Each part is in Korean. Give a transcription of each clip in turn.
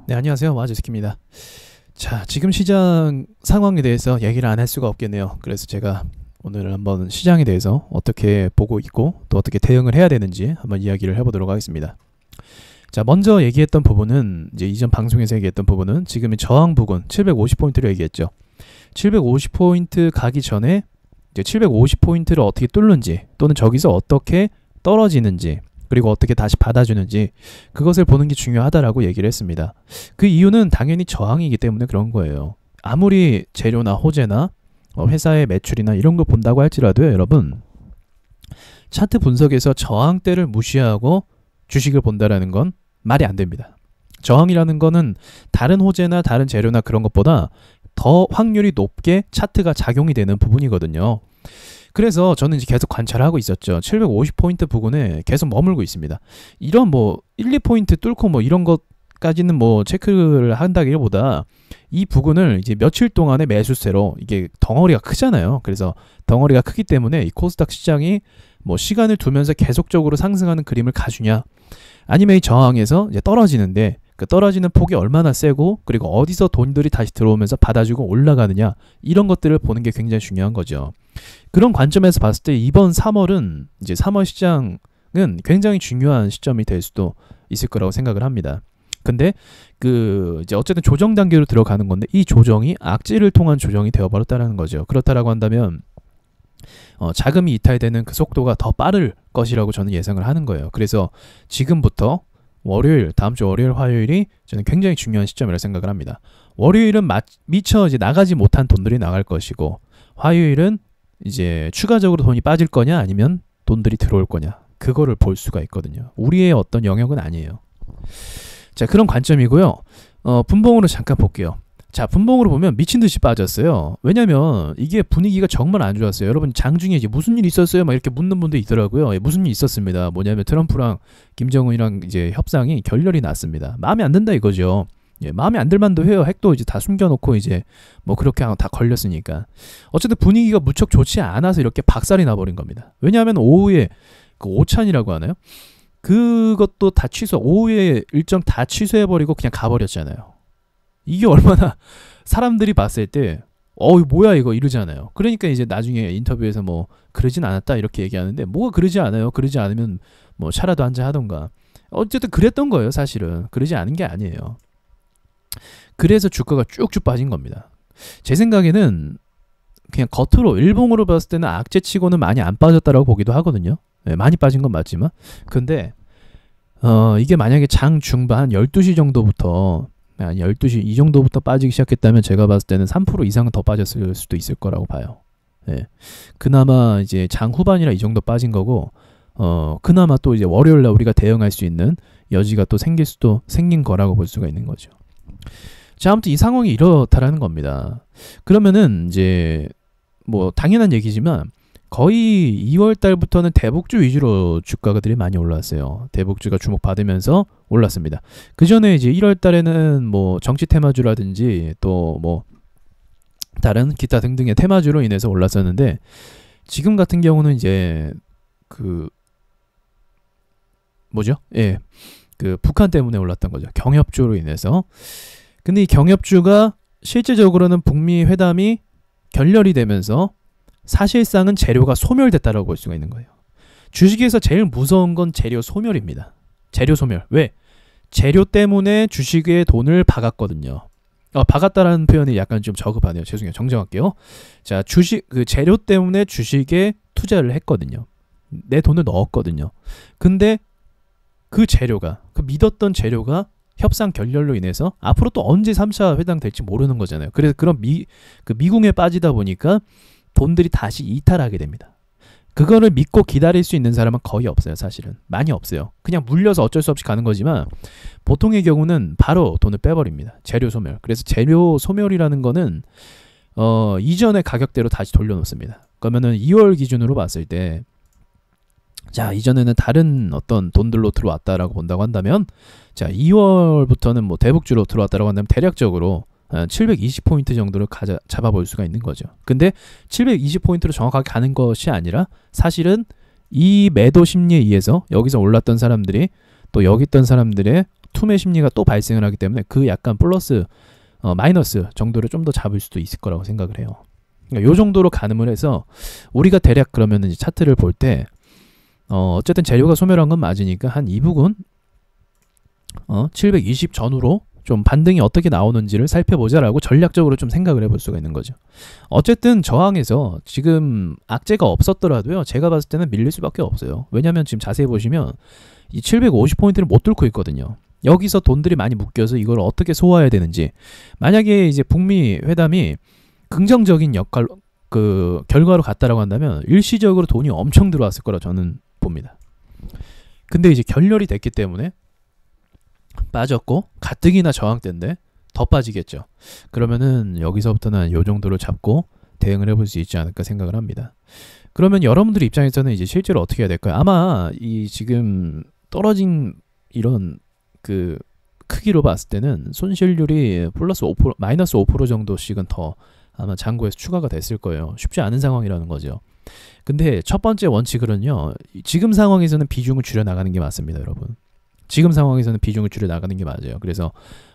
네, 안녕하세요. 마주스키입니다. 자, 지금 시장 상황에 대해서 얘기를 안 할 수가 없겠네요. 그래서 제가 오늘 한번 시장에 대해서 어떻게 보고 있고 또 어떻게 대응을 해야 되는지 한번 이야기를 해보도록 하겠습니다. 자, 먼저 얘기했던 부분은 이제 이전 방송에서 얘기했던 부분은 지금의 저항 부근 750포인트를 얘기했죠. 750포인트 가기 전에 이제 750포인트를 어떻게 뚫는지 또는 저기서 어떻게 떨어지는지 그리고 어떻게 다시 받아주는지 그것을 보는 게 중요하다라고 얘기를 했습니다. 그 이유는 당연히 저항이기 때문에 그런 거예요. 아무리 재료나 호재나 회사의 매출이나 이런 거 본다고 할지라도요, 여러분, 차트 분석에서 저항대를 무시하고 주식을 본다라는 건 말이 안 됩니다. 저항이라는 거는 다른 호재나 다른 재료나 그런 것보다 더 확률이 높게 차트가 작용이 되는 부분이거든요. 그래서 저는 이제 계속 관찰하고 있었죠. 750포인트 부근에 계속 머물고 있습니다. 이런 뭐 1, 2포인트 뚫고 뭐 이런 것까지는 뭐 체크를 한다기보다 이 부근을 이제 며칠 동안의 매수세로 이게 덩어리가 크잖아요. 그래서 덩어리가 크기 때문에 이 코스닥 시장이 뭐 시간을 두면서 계속적으로 상승하는 그림을 가주냐, 아니면 이 저항에서 이제 떨어지는데 그 떨어지는 폭이 얼마나 세고 그리고 어디서 돈들이 다시 들어오면서 받아주고 올라가느냐, 이런 것들을 보는 게 굉장히 중요한 거죠. 그런 관점에서 봤을 때 이번 3월은 이제 3월 시장은 굉장히 중요한 시점이 될 수도 있을 거라고 생각을 합니다. 근데 그 이제 어쨌든 조정 단계로 들어가는 건데 이 조정이 악재를 통한 조정이 되어버렸다는 거죠. 그렇다라고 한다면 자금이 이탈되는 그 속도가 더 빠를 것이라고 저는 예상을 하는 거예요. 그래서 지금부터 월요일, 다음 주 월요일, 화요일이 저는 굉장히 중요한 시점이라고 생각을 합니다. 월요일은 미처 이제 나가지 못한 돈들이 나갈 것이고, 화요일은 이제 추가적으로 돈이 빠질 거냐 아니면 돈들이 들어올 거냐, 그거를 볼 수가 있거든요. 우리의 어떤 영역은 아니에요. 자, 그런 관점이고요. 분봉으로 잠깐 볼게요. 자, 분봉으로 보면 미친 듯이 빠졌어요. 왜냐면 이게 분위기가 정말 안 좋았어요. 여러분, 장중에 이제 무슨 일 있었어요? 막 이렇게 묻는 분도 있더라고요. 예, 무슨 일 있었습니다. 뭐냐면 트럼프랑 김정은이랑 이제 협상이 결렬이 났습니다. 마음에 안 든다 이거죠. 예, 마음에 안 들만도 해요. 핵도 이제 다 숨겨놓고 이제 뭐 그렇게 하고 다 걸렸으니까. 어쨌든 분위기가 무척 좋지 않아서 이렇게 박살이 나버린 겁니다. 왜냐하면 오후에 그 오찬이라고 하나요? 그것도 다 오후에 일정 다 취소해버리고 그냥 가버렸잖아요. 이게 얼마나 사람들이 봤을 때 뭐야 이거 이러잖아요. 그러니까 이제 나중에 인터뷰에서 뭐 그러진 않았다 이렇게 얘기하는데, 뭐가 그러지 않아요. 그러지 않으면 뭐 차라도 한잔 하던가. 어쨌든 그랬던 거예요. 사실은 그러지 않은 게 아니에요. 그래서 주가가 쭉쭉 빠진 겁니다. 제 생각에는 그냥 겉으로 일봉으로 봤을 때는 악재치고는 많이 안 빠졌다라고 보기도 하거든요. 네, 많이 빠진 건 맞지만, 근데 이게 만약에 장 중반 12시 정도부터 12시 이 정도부터 빠지기 시작했다면 제가 봤을 때는 3% 이상은 더 빠졌을 수도 있을 거라고 봐요. 예. 그나마 이제 장 후반이라 이 정도 빠진 거고, 그나마 또 이제 월요일날 우리가 대응할 수 있는 여지가 또 생긴 거라고 볼 수가 있는 거죠. 자, 아무튼 이 상황이 이렇다라는 겁니다. 그러면은 이제 뭐 당연한 얘기지만 거의 2월 달부터는 대북주 위주로 주가들이 많이 올랐어요. 대북주가 주목받으면서 올랐습니다. 그 전에 이제 1월 달에는 뭐 정치 테마주라든지 또 뭐 다른 기타 등등의 테마주로 인해서 올랐었는데, 지금 같은 경우는 이제 그 뭐죠? 예. 그 북한 때문에 올랐던 거죠. 경협주로 인해서. 근데 이 경협주가 실제적으로는 북미 회담이 결렬이 되면서 사실상은 재료가 소멸됐다라고 볼 수가 있는 거예요. 주식에서 제일 무서운 건 재료 소멸입니다. 재료 소멸. 왜? 재료 때문에 주식에 돈을 박았거든요. 박았다라는 표현이 약간 좀 저급하네요. 죄송해요. 정정할게요. 자, 그 재료 때문에 주식에 투자를 했거든요. 내 돈을 넣었거든요. 근데 그 재료가, 그 믿었던 재료가 협상 결렬로 인해서 앞으로 또 언제 3차 회담 될지 모르는 거잖아요. 그래서 그런 미궁에 빠지다 보니까 돈들이 다시 이탈하게 됩니다. 그거를 믿고 기다릴 수 있는 사람은 거의 없어요. 사실은 많이 없어요. 그냥 물려서 어쩔 수 없이 가는 거지만 보통의 경우는 바로 돈을 빼버립니다. 재료 소멸. 그래서 재료 소멸이라는 거는 이전의 가격대로 다시 돌려놓습니다. 그러면은 2월 기준으로 봤을 때, 자, 이전에는 다른 어떤 돈들로 들어왔다라고 본다고 한다면, 자, 2월부터는 뭐 대북주로 들어왔다라고 한다면 대략적으로 720포인트 정도를 잡아볼 수가 있는 거죠. 근데 720포인트로 정확하게 가는 것이 아니라 사실은 이 매도 심리에 의해서 여기서 올랐던 사람들이 또 여기 있던 사람들의 투매 심리가 또 발생을 하기 때문에 그 약간 플러스 마이너스 정도를 좀 더 잡을 수도 있을 거라고 생각을 해요. 그러니까 요 정도로 가늠을 해서 우리가 대략 그러면 차트를 볼 때 어쨌든 재료가 소멸한 건 맞으니까 한 이 부분 720 전후로 좀 반등이 어떻게 나오는지를 살펴보자라고 전략적으로 좀 생각을 해볼 수가 있는 거죠. 어쨌든 저항에서 지금 악재가 없었더라도요, 제가 봤을 때는 밀릴 수밖에 없어요. 왜냐하면 지금 자세히 보시면 이 750포인트를 못 뚫고 있거든요. 여기서 돈들이 많이 묶여서 이걸 어떻게 소화해야 되는지, 만약에 이제 북미 회담이 긍정적인 결과로 갔다라고 한다면 일시적으로 돈이 엄청 들어왔을 거라 저는 봅니다. 근데 이제 결렬이 됐기 때문에 빠졌고 가뜩이나 저항대인데 더 빠지겠죠. 그러면은 여기서부터는 요 정도로 잡고 대응을 해볼 수 있지 않을까 생각을 합니다. 그러면 여러분들 입장에서는 이제 실제로 어떻게 해야 될까요? 아마 이 지금 떨어진 이런 그 크기로 봤을 때는 손실률이 플러스 5%, 마이너스 5% 정도씩은 더 아마 잔고에서 추가가 됐을 거예요. 쉽지 않은 상황이라는 거죠. 근데 첫 번째 원칙은요, 지금 상황에서는 비중을 줄여 나가는 게 맞습니다, 여러분. 지금 상황에서는 비중을 줄여 나가는 게 맞아요. 그래서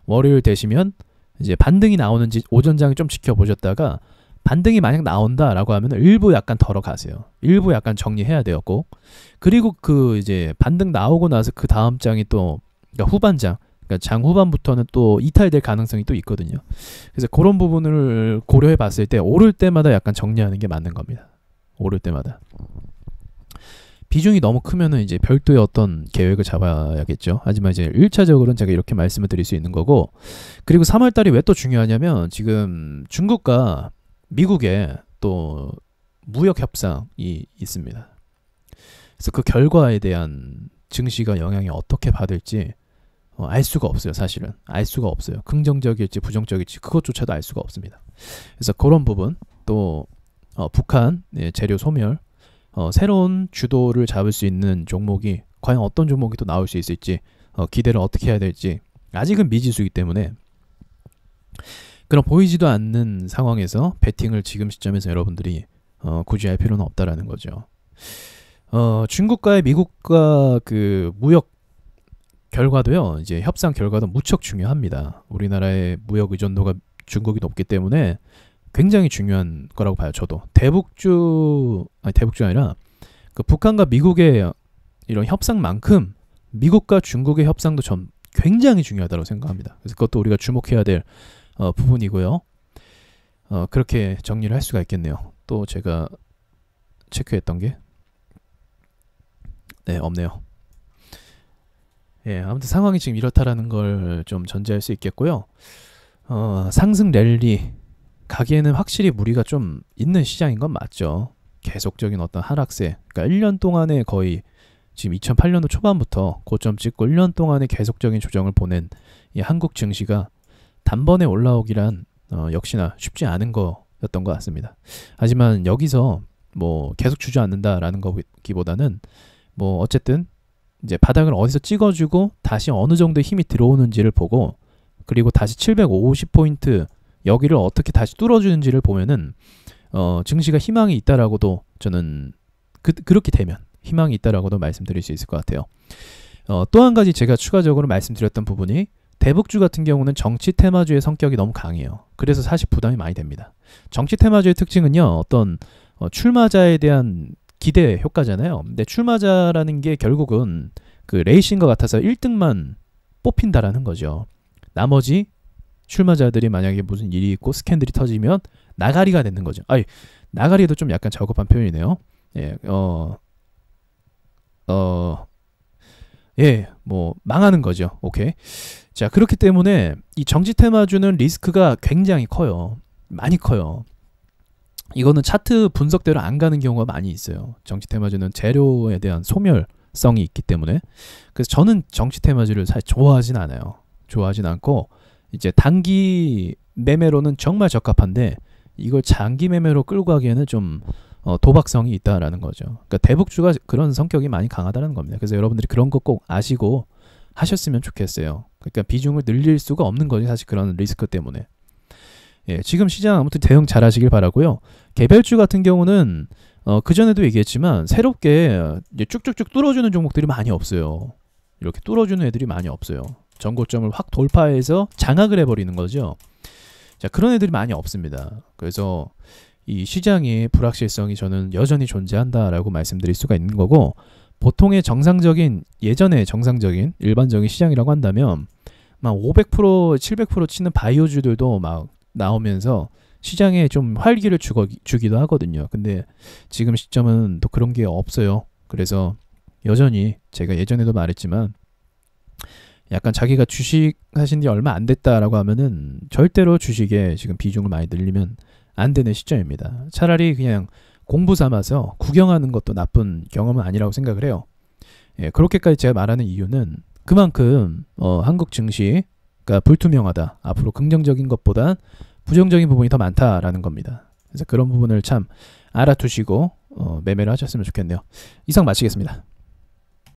월요일 되시면 이제 반등이 나오는지 오전장을 좀 지켜보셨다가 반등이 만약 나온다라고 하면 일부 약간 덜어 가세요. 일부 약간 정리해야 돼요, 꼭. 그리고 그 이제 반등 나오고 나서 그 다음 장이 또 그러니까 후반장, 그러니까 장 후반부터는 또 이탈될 가능성이 또 있거든요. 그래서 그런 부분을 고려해 봤을 때 오를 때마다 약간 정리하는 게 맞는 겁니다. 오를 때마다. 비중이 너무 크면은 이제 별도의 어떤 계획을 잡아야겠죠. 하지만 이제 1차적으로는 제가 이렇게 말씀을 드릴 수 있는 거고, 그리고 3월달이 왜 또 중요하냐면 지금 중국과 미국의 또 무역 협상이 있습니다. 그래서 그 결과에 대한 증시가 영향이 어떻게 받을지 알 수가 없어요. 사실은 알 수가 없어요. 긍정적일지 부정적일지 그것조차도 알 수가 없습니다. 그래서 그런 부분, 또 북한 재료 소멸, 새로운 주도를 잡을 수 있는 종목이 과연 어떤 종목이 또 나올 수 있을지, 기대를 어떻게 해야 될지 아직은 미지수이기 때문에 그런 보이지도 않는 상황에서 베팅을 지금 시점에서 여러분들이 굳이 할 필요는 없다라는 거죠. 중국과의 미국과 그 무역 결과도요, 이제 협상 결과도 무척 중요합니다. 우리나라의 무역 의존도가 중국이 높기 때문에 굉장히 중요한 거라고 봐요. 저도 대북주 아니라 그 북한과 미국의 이런 협상만큼 미국과 중국의 협상도 전 굉장히 중요하다고 생각합니다. 그래서 그것도 우리가 주목해야 될 부분이고요. 그렇게 정리를 할 수가 있겠네요. 또 제가 체크했던 게 없네요. 예, 아무튼 상황이 지금 이렇다라는 걸 좀 전제할 수 있겠고요. 상승 랠리 가기에는 확실히 무리가 좀 있는 시장인 건 맞죠. 계속적인 어떤 하락세, 그러니까 1년 동안에 거의 지금 2008년도 초반부터 고점 찍고 1년 동안에 계속적인 조정을 보낸 이 한국 증시가 단번에 올라오기란 역시나 쉽지 않은 거였던 것 같습니다. 하지만 여기서 뭐 계속 주저앉는다라는 거기보다는 뭐 어쨌든 이제 바닥을 어디서 찍어주고 다시 어느 정도 힘이 들어오는지를 보고, 그리고 다시 750포인트 여기를 어떻게 다시 뚫어주는지를 보면은 증시가 희망이 있다라고도 저는 그렇게 되면 희망이 있다라고도 말씀드릴 수 있을 것 같아요. 또 한 가지 제가 추가적으로 말씀드렸던 부분이 대북주 같은 경우는 정치 테마주의 성격이 너무 강해요. 그래서 사실 부담이 많이 됩니다. 정치 테마주의 특징은요, 어떤 출마자에 대한 기대 효과잖아요. 근데 출마자라는 게 결국은 그 레이싱과 같아서 1등만 뽑힌다라는 거죠. 나머지 출마자들이 만약에 무슨 일이 있고 스캔들이 터지면 나가리가 되는 거죠. 나가리도 좀 약간 저급한 표현이네요. 뭐 망하는 거죠. 오케이. 자, 그렇기 때문에 이 정치 테마주는 리스크가 굉장히 커요. 많이 커요. 이거는 차트 분석대로 안 가는 경우가 많이 있어요. 정치 테마주는 재료에 대한 소멸성이 있기 때문에. 그래서 저는 정치 테마주를 사실 좋아하진 않아요. 좋아하진 않고 이제 단기 매매로는 정말 적합한데 이걸 장기 매매로 끌고 가기에는 좀 도박성이 있다라는 거죠. 그러니까 대북주가 그런 성격이 많이 강하다는 겁니다. 그래서 여러분들이 그런 거 꼭 아시고 하셨으면 좋겠어요. 그러니까 비중을 늘릴 수가 없는 거지, 사실 그런 리스크 때문에. 예, 지금 시장 아무튼 대응 잘 하시길 바라고요. 개별주 같은 경우는 그전에도 얘기했지만 새롭게 이제 쭉쭉쭉 뚫어주는 종목들이 많이 없어요. 이렇게 뚫어주는 애들이 많이 없어요. 전고점을 확 돌파해서 장악을 해버리는 거죠. 자, 그런 애들이 많이 없습니다. 그래서 이 시장의 불확실성이 저는 여전히 존재한다라고 말씀드릴 수가 있는 거고, 보통의 정상적인, 예전의 정상적인 일반적인 시장이라고 한다면 막 500%, 700% 치는 바이오주들도 막 나오면서 시장에 좀 활기를 주기도 하거든요. 근데 지금 시점은 또 그런 게 없어요. 그래서 여전히 제가 예전에도 말했지만 약간 자기가 주식 하신 지 얼마 안 됐다라고 하면은 절대로 주식에 지금 비중을 많이 늘리면 안 되는 시점입니다. 차라리 그냥 공부 삼아서 구경하는 것도 나쁜 경험은 아니라고 생각을 해요. 예, 그렇게까지 제가 말하는 이유는 그만큼 한국 증시가 불투명하다. 앞으로 긍정적인 것보다 부정적인 부분이 더 많다라는 겁니다. 그래서 그런 부분을 참 알아두시고 매매를 하셨으면 좋겠네요. 이상 마치겠습니다.